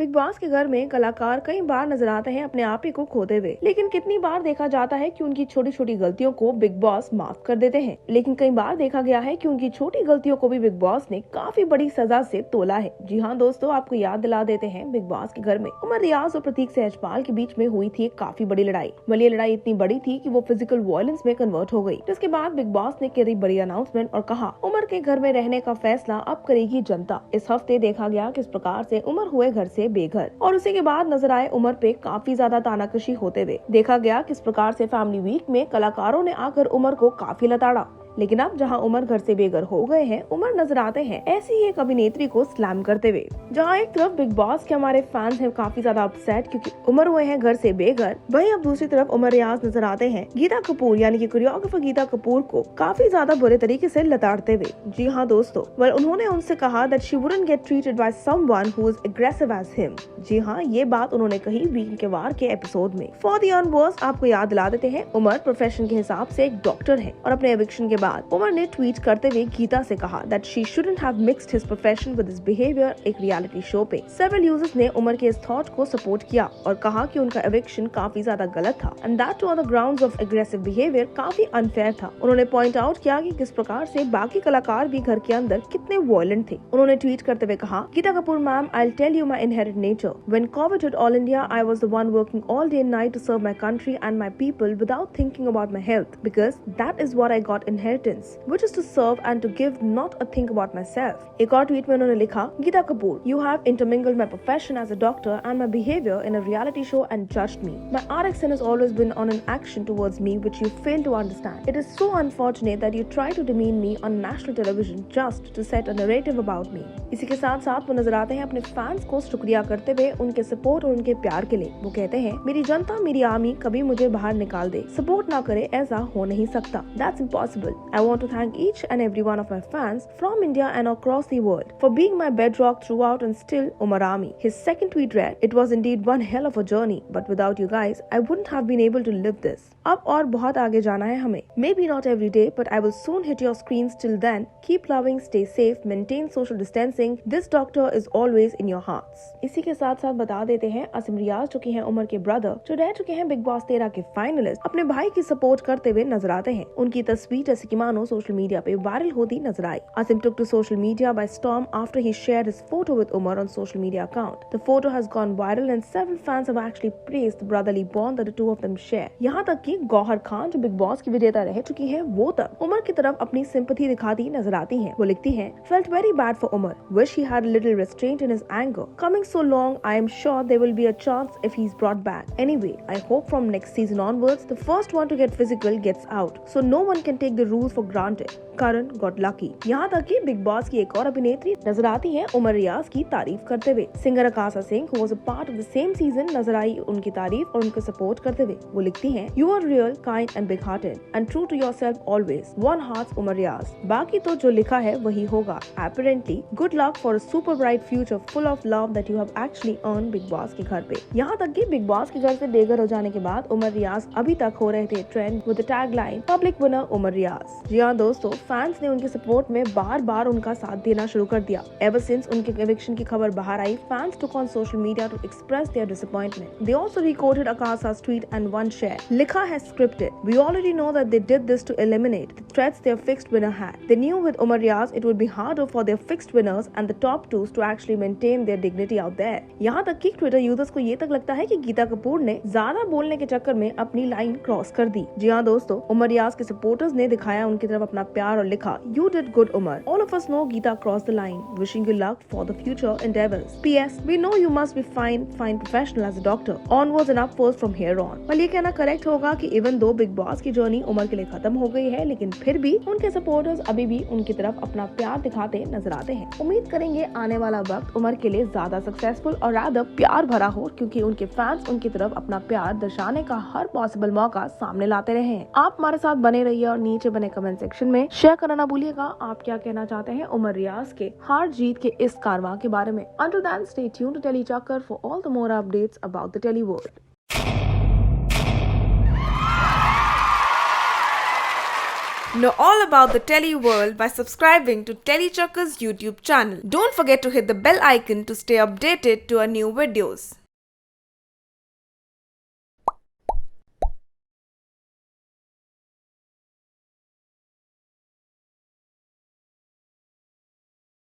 Big boss के घर में कलाकार कई बार नजर आते हैं अपने आप ही को खोते हुए, लेकिन कितनी बार देखा जाता है कि उनकी छोटी छोटी गलतियों को बिग बॉस माफ कर देते हैं। लेकिन कई बार देखा गया है कि उनकी छोटी गलतियों को भी बिग बॉस ने काफी बड़ी सजा से तोला है। जी हाँ दोस्तों, आपको याद दिला देते हैं, बिग बॉस के घर में उमर रियाज और प्रतीक सहजपाल के बीच में हुई थी एक काफी बड़ी लड़ाई। ये लड़ाई इतनी बड़ी थी कि वो फिजिकल वायलेंस में कन्वर्ट हो गई, जिसके बाद बिग बॉस ने करी बड़ी अनाउंसमेंट और कहा उमर के घर में रहने का फैसला अब करेगी जनता। इस हफ्ते देखा गया किस प्रकार से उमर हुए घर से बेघर और उसी के बाद नजर आए उमर पे काफी ज्यादा तानाकशी होते हुए। देखा गया किस प्रकार से फैमिली वीक में कलाकारों ने आकर उमर को काफी लताड़ा। लेकिन अब जहां उमर घर से बेघर हो गए हैं, उमर नजर आते हैं ऐसी ही एक अभिनेत्री को स्लैम करते हुए। जहां एक तरफ बिग बॉस के हमारे फैंस हैं काफी ज्यादा अपसेट क्योंकि उमर हुए हैं घर से बेघर, वहीं अब दूसरी तरफ उमर रियाज नजर आते हैं गीता कपूर यानी कि कोरियोग्राफर गीता कपूर को काफी ज्यादा बुरे तरीके से लताड़ते हुए। जी हाँ दोस्तों, उन्होंने उनसे कहा that she wouldn't get treated by someone who is aggressive as him. जी हाँ, ये बात उन्होंने कही वीक के वार के एपिसोड में। फॉर द अनवर्स आपको याद दिला देते हैं, उमर प्रोफेशन के हिसाब से एक डॉक्टर है और अपने एविक्शन के बाद उमर ने ट्वीट करते हुए गीता से कहा that she shouldn't have mixed his profession with his behaviour एक रियलिटी शो पे। सेवरल यूजर्स ने उमर के इस थॉट को सपोर्ट किया और कहा कि उनका एविक्शन काफी ज्यादा गलत था and that too on the grounds of aggressive behaviour काफी अनफेयर था। उन्होंने पॉइंट आउट किया कि किस प्रकार से बाकी कलाकार भी घर के अंदर कितने वायलेंट थे। उन्होंने ट्वीट करते हुए कहा, Geeta Kapoor ma'am, I will tell you my inherit nature. When Covid hit all India, I was the one working all day and night to serve my country and my people without thinking about my health because that is what I got inheritance which is to serve and to give, not a think about myself. एक और tweet में उन्होंने लिखा, Geeta Kapoor, you have intermingled my profession as a doctor and my behavior in a reality show and judged me. My RXN has always been on an action towards me which you fail to understand. It is so unfortunate that you try to demean me on national television just to set a narrative about me. इसी के साथ साथ वो नजर आते हैं अपने fans को शुक्रिया करते हुए उनके सपोर्ट और उनके प्यार के लिए। वो कहते हैं, मेरी जनता, मेरी आर्मी कभी मुझे बाहर निकाल दे, सपोर्ट ना करे, ऐसा हो नहीं सकता। That's impossible. I want to thank each and every one of my fans from India and across the world for being my bedrock throughout and still Umar Army. His second tweet read, it was indeed one hell of a journey, but without you guys, I wouldn't have been able to live this. अब और बहुत आगे जाना है हमें. Maybe not every day, but I will soon hit your screens. Till then, keep loving, stay safe, maintain social distancing. This doctor is always in your hearts. इसी के साथ साथ बता देते हैं, असीम रियाज जो कि हैं उमर के ब्रदर, जो रह चुके हैं बिग बॉस 13 के फाइनलिस्ट, अपने भाई की सपोर्ट करते हुए नजर आते हैं। उनकी तस्वीर जैसे कि मानो सोशल मीडिया पे वायरल होती नजर आई। Asim took to social media by storm after he shared his photo with Umar on social media account. The photo has gone viral and several fans have actually praised the brotherly bond that the two of them share. यहाँ तक कि गौहर खान जो big boss की विजेता रह चुकी है, वो तक उमर की तरफ अपनी सिंपैथी दिखाती नजर आती हैं। वो लिखती हैं, felt very bad for Umar. Wish he had a little restraint in his anger. Coming so long, I am sure there will be a chance if he's brought back. Anyway, I hope from next season onwards, the first one to get physical gets out, so no one can take the rules for granted. Karan got lucky. यहाँ तक कि big boss की एक और अभिनेत्री नजर आती हैं उमर रियाज की तारीफ करते हुए। Singer Akasa Singh who was a part of the same season नजर आई उनकी तारीफ और उनको सपोर्ट करते हुए। वो लिखती हैं, You are real, kind and big hearted and true to yourself always. One hearts Umar रियाज। बाकी तो जो लिखा है वही होगा। Apparently, good luck for a super bright future full of love that you have actually earned big boss के घर पे। यहाँ तक कि बिग बॉस के घर से बेघर हो जाने के बाद उमर रियाज अभी तक हो रहे थे trend with the tagline Public Winner Umar Riaz. जी हाँ दोस्तों, फैंस ने उनके सपोर्ट में बार बार उनका साथ देना शुरू कर दिया। एवर सिंस उनके एविक्शन की खबर बाहर आई, fans took on social media to express their disappointment. They also requoted Akasha's tweet and one share. लिखा है scripted. We already know that they did this to eliminate the threats their fixed winner had. They knew with Umar Riaz it would be harder for their fixed winners and the top twos to actually maintain their dignity out there. यहाँ तक कि Twitter users को ये तक लगता है कि गीता कपूर ने ज्यादा बोलने के चक्कर में अपनी लाइन क्रॉस कर दी। जी हाँ दोस्तों, उमर रियाज के सपोर्टर्स ने दिखाया उनकी तरफ अपना प्यार और लिखा, You did good, Umar. All of us know Geeta crossed the line. Wishing you luck for the future endeavors. P.S. We know you must be fine professional as a doctor. Onwards and upwards from here on. पर ये कहना correct होगा कि even though big boss की journey Umar के लिए खत्म हो गई है, लेकिन फिर भी उनके सपोर्टर्स अभी भी उनकी तरफ अपना प्यार दिखाते नजर आते हैं। उम्मीद करेंगे आने वाला वक्त उमर के लिए ज्यादा सक्सेसफुल और ज्यादा प्यार भरा हो, क्योंकि उनके फैंस उनकी तरफ अपना प्यार दर्शाने का हर पॉसिबल मौका सामने लाते रहे हैं। आप हमारे साथ बने रहिए और नीचे बने कमेंट सेक्शन में शेयर करना ना भूलिएगा आप क्या कहना चाहते हैं उमर रियाज के हार जीत के इस कारवां के बारे में। Until then, stay tuned to Telly Chakkar for all the more updates about the Telly world. Know all about the Tele world by subscribing to Telechuckers YouTube channel. Don't forget to hit the bell icon to stay updated to our new videos.